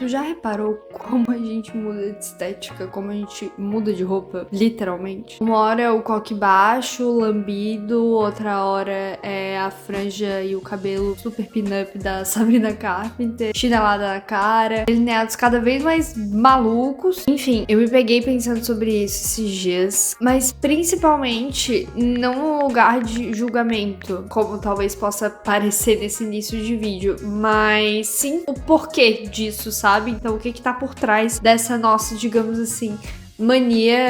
Tu já reparou como a gente muda de estética, como a gente muda de roupa, literalmente? Uma hora é o coque baixo, lambido, outra hora é a franja e o cabelo super pin-up da Sabrina Carpenter, chinelada na cara, delineados cada vez mais malucos. Enfim, eu me peguei pensando sobre isso esses dias, mas principalmente não no lugar de julgamento, como talvez possa parecer nesse início de vídeo, mas sim o porquê disso, sabe? Então, o que tá por trás dessa nossa, digamos assim, mania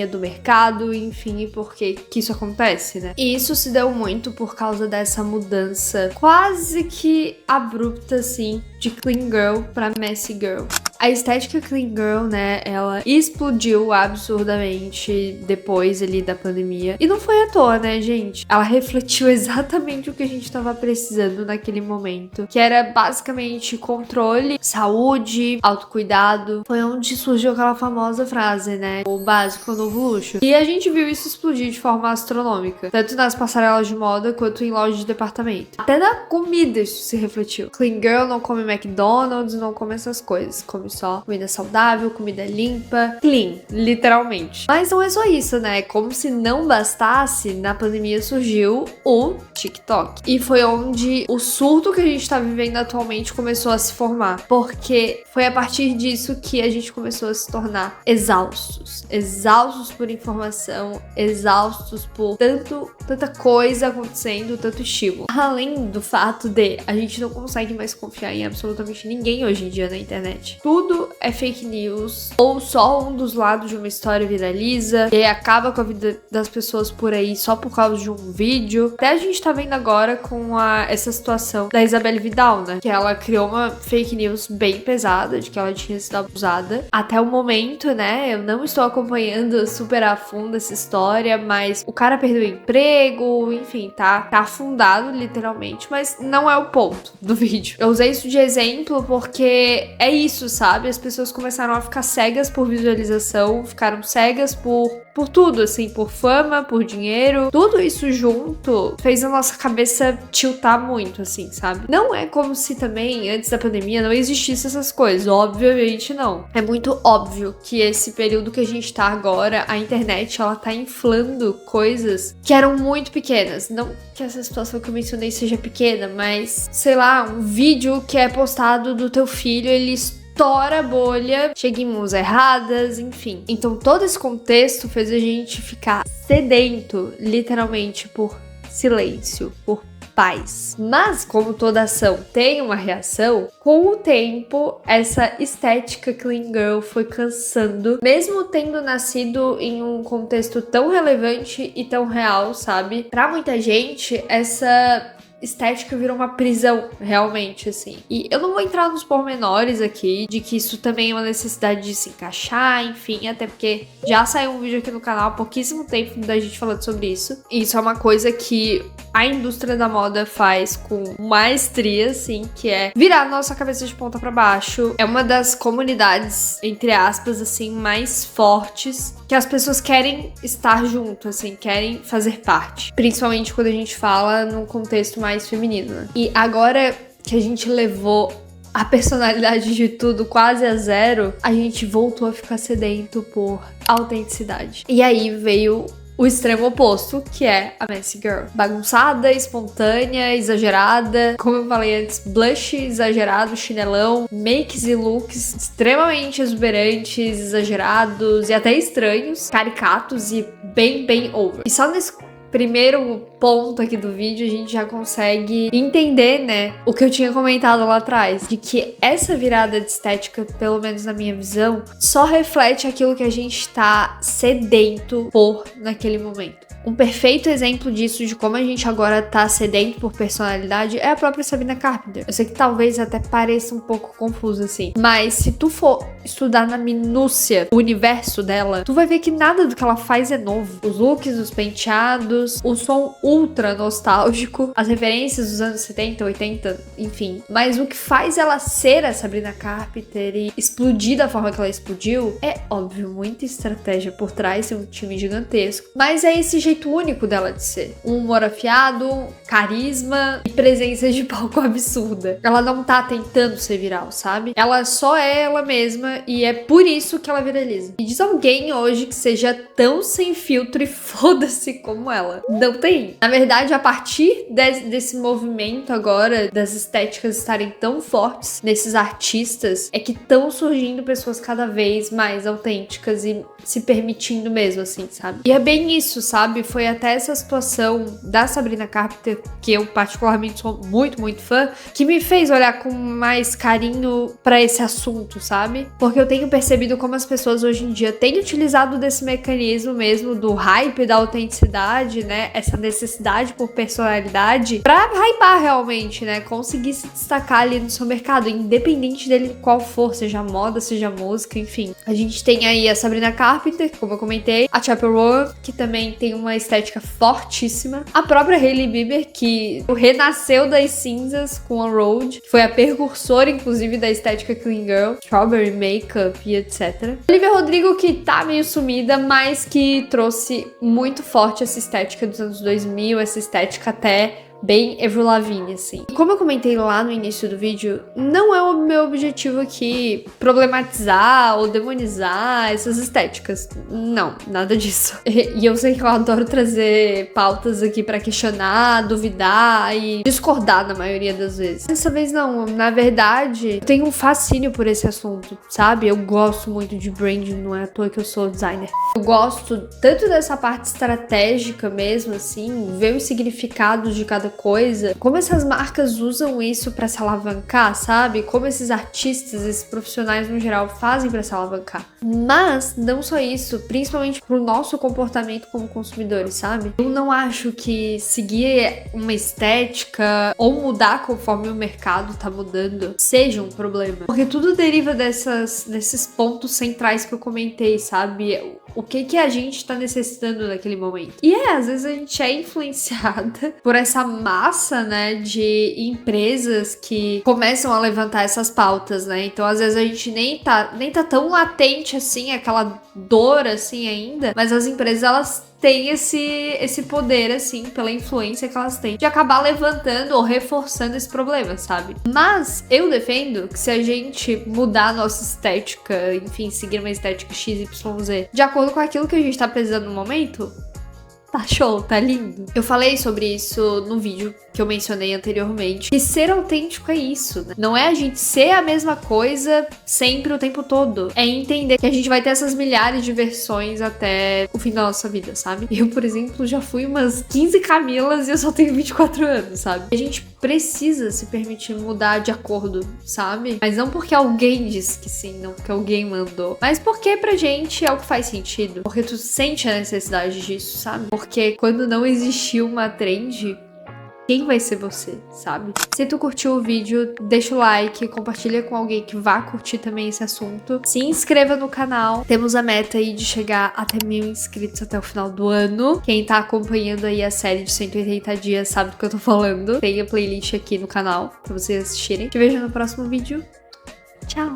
do mercado, enfim, e por que isso acontece, né? E isso se deu muito por causa dessa mudança quase que abrupta, assim, de clean girl pra messy girl. A estética clean girl, né, ela explodiu absurdamente depois ali da pandemia. E não foi à toa, né, gente? Ela refletiu exatamente o que a gente tava precisando naquele momento, que era basicamente controle, saúde, autocuidado. Foi onde surgiu aquela famosa frase, né, o básico é o novo luxo. E a gente viu isso explodir de forma astronômica, tanto nas passarelas de moda quanto em lojas de departamento. Até na comida isso se refletiu. Clean girl não come McDonald's, não come essas coisas, come só comida saudável, comida limpa, clean, literalmente. Mas não é só isso, né? Como se não bastasse, na pandemia surgiu o TikTok. E foi onde o surto que a gente tá vivendo atualmente começou a se formar. Porque foi a partir disso que a gente começou a se tornar exaustos. Exaustos por informação, exaustos por tanta coisa acontecendo, tanto estímulo. Além do fato de a gente não consegue mais confiar em absolutamente ninguém hoje em dia na internet. Tudo é fake news, ou só um dos lados de uma história viraliza, e aí acaba com a vida das pessoas por aí só por causa de um vídeo. Até a gente tá vendo agora com essa situação da Isabelle Vidal, né? Que ela criou uma fake news bem pesada, de que ela tinha sido abusada. Até o momento, né? Eu não estou acompanhando super a fundo essa história, mas o cara perdeu o emprego, enfim, tá afundado literalmente, mas não é o ponto do vídeo. Eu usei isso de exemplo porque é isso, sabe? As pessoas começaram a ficar cegas por visualização, ficaram cegas por tudo, assim, por fama, por dinheiro. Tudo isso junto fez a nossa cabeça tiltar muito, assim, sabe? Não é como se também, antes da pandemia, não existisse essas coisas. Obviamente não. É muito óbvio que esse período que a gente tá agora, a internet, ela tá inflando coisas que eram muito pequenas. Não que essa situação que eu mencionei seja pequena, mas, sei lá, um vídeo que é postado do teu filho, ele estoura a bolha, chega em mãos erradas, enfim. Então todo esse contexto fez a gente ficar sedento, literalmente, por silêncio, por paz. Mas, como toda ação tem uma reação, com o tempo, essa estética clean girl foi cansando, mesmo tendo nascido em um contexto tão relevante e tão real, sabe? Pra muita gente, essa estética virou uma prisão, realmente, assim. E eu não vou entrar nos pormenores aqui, de que isso também é uma necessidade de se encaixar, enfim, até porque já saiu um vídeo aqui no canal há pouquíssimo tempo da gente falando sobre isso. E isso é uma coisa que a indústria da moda faz com maestria, assim, que é virar nossa cabeça de ponta pra baixo. É uma das comunidades, entre aspas, assim, mais fortes, que as pessoas querem estar junto, assim, querem fazer parte. Principalmente quando a gente fala num contexto mais feminino, né? E agora que a gente levou a personalidade de tudo quase a zero, a gente voltou a ficar sedento por autenticidade. E aí veio o extremo oposto, que é a messy girl. Bagunçada, espontânea, exagerada. Como eu falei antes, blush exagerado, chinelão, makes e looks extremamente exuberantes, exagerados e até estranhos, caricatos e bem over. E só nesse primeiro ponto aqui do vídeo, a gente já consegue entender, né, o que eu tinha comentado lá atrás, de que essa virada de estética, pelo menos na minha visão, só reflete aquilo que a gente tá sedento por naquele momento. Um perfeito exemplo disso, de como a gente agora tá sedento por personalidade, é a própria Sabrina Carpenter. Eu sei que talvez até pareça um pouco confuso assim, mas se tu for estudar na minúcia o universo dela, tu vai ver que nada do que ela faz é novo. Os looks, os penteados, o som ultra nostálgico, as referências dos anos 70, 80, enfim. Mas o que faz ela ser a Sabrina Carpenter e explodir da forma que ela explodiu é, óbvio, muita estratégia por trás, tem um time gigantesco. Mas é esse jeito único dela de ser. Um humor afiado, carisma e presença de palco absurda. Ela não tá tentando ser viral, sabe? Ela só é ela mesma e é por isso que ela viraliza. E diz alguém hoje que seja tão sem filtro e foda-se como ela. Não tem. Na verdade, a partir desse movimento agora, das estéticas estarem tão fortes nesses artistas, é que estão surgindo pessoas cada vez mais autênticas e se permitindo mesmo, assim, sabe? E é bem isso, sabe? Foi até essa situação da Sabrina Carpenter, que eu particularmente sou muito, muito fã, que me fez olhar com mais carinho pra esse assunto, sabe? Porque eu tenho percebido como as pessoas hoje em dia têm utilizado desse mecanismo mesmo do hype, da autenticidade, né? Essa necessidade por personalidade pra hypar realmente, né? Conseguir se destacar ali no seu mercado, independente dele qual for, seja moda, seja música, enfim. A gente tem aí a Sabrina Carpenter, como eu comentei, a Chappell Roan, que também tem uma estética fortíssima, a própria Hailey Bieber, que renasceu das cinzas com a Road, que foi a precursora, inclusive, da estética Clean Girl, Strawberry Makeup e etc. Olivia Rodrigo, que tá meio sumida, mas que trouxe muito forte essa estética dos anos 2000, essa estética até bem Avril Lavigne, assim. E como eu comentei lá no início do vídeo, não é o meu objetivo aqui problematizar ou demonizar essas estéticas. Não, nada disso. E eu sei que eu adoro trazer pautas aqui pra questionar, duvidar e discordar na maioria das vezes. Dessa vez não, na verdade, eu tenho um fascínio por esse assunto, sabe? Eu gosto muito de branding, não é à toa que eu sou designer. Eu gosto tanto dessa parte estratégica mesmo, assim, ver os significados de cada coisa, como essas marcas usam isso pra se alavancar, sabe? Como esses artistas, esses profissionais no geral fazem pra se alavancar. Mas não só isso, principalmente pro nosso comportamento como consumidores, sabe? Eu não acho que seguir uma estética ou mudar conforme o mercado tá mudando seja um problema, porque tudo deriva desses pontos centrais que eu comentei, sabe? O que a gente tá necessitando naquele momento. E às vezes a gente é influenciada por essa massa, né, de empresas que começam a levantar essas pautas, né? Então, às vezes a gente nem tá tão latente assim, aquela dor assim ainda, mas as empresas, elas têm esse poder, assim, pela influência que elas têm, de acabar levantando ou reforçando esse problema, sabe? Mas eu defendo que se a gente mudar a nossa estética, enfim, seguir uma estética XYZ, de acordo com aquilo que a gente tá precisando no momento, tá show, tá lindo. Eu falei sobre isso no vídeo que eu mencionei anteriormente. E ser autêntico é isso, né? Não é a gente ser a mesma coisa sempre o tempo todo. É entender que a gente vai ter essas milhares de versões até o fim da nossa vida, sabe? Eu, por exemplo, já fui umas 15 Camilas e eu só tenho 24 anos, sabe? A gente precisa se permitir mudar de acordo, sabe? Mas não porque alguém disse que sim, não porque alguém mandou, mas porque pra gente é o que faz sentido. Porque tu sente a necessidade disso, sabe? Porque quando não existiu uma trend, quem vai ser você, sabe? Se tu curtiu o vídeo, deixa o like, compartilha com alguém que vá curtir também esse assunto. Se inscreva no canal. Temos a meta aí de chegar até 1000 inscritos até o final do ano. Quem tá acompanhando aí a série de 180 dias sabe do que eu tô falando. Tem a playlist aqui no canal pra vocês assistirem. Te vejo no próximo vídeo. Tchau!